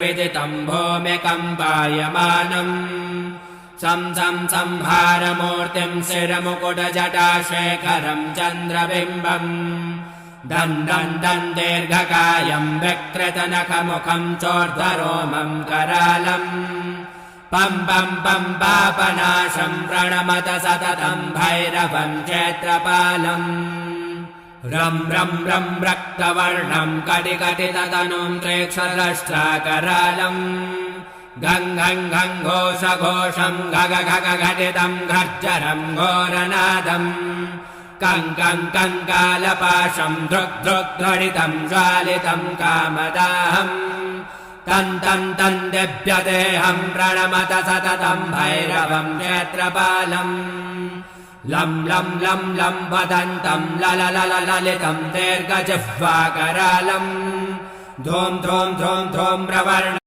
विदितं भूमिकम्पायमानम् संहारमूर्तिं शिरमुकुटजटाशेखरं चन्द्रबिम्बम् दन्दं दीर्घकायं विकृतनखमुखं चोर्ध्वरोमं करालम् पं पापनाशं प्रणमत सततं भैरवं क्षेत्रपालम् रं रक्तवर्णं कटिकटिततनुं त्रेक्षरष्ट्राकरालम् घं घोषघोषं घघघघघटितं घर्जरं घोरनादम् कङ्कालपाशं धृग्धृग्धृडितं ज्वालितं कामदाहम् तं दिव्यदेहं प्रणमत सततं भैरवं क्षेत्रपालम् लं वदन्तं ललितं दीर्घजिह्वाकरालम् धूं प्रवर्ण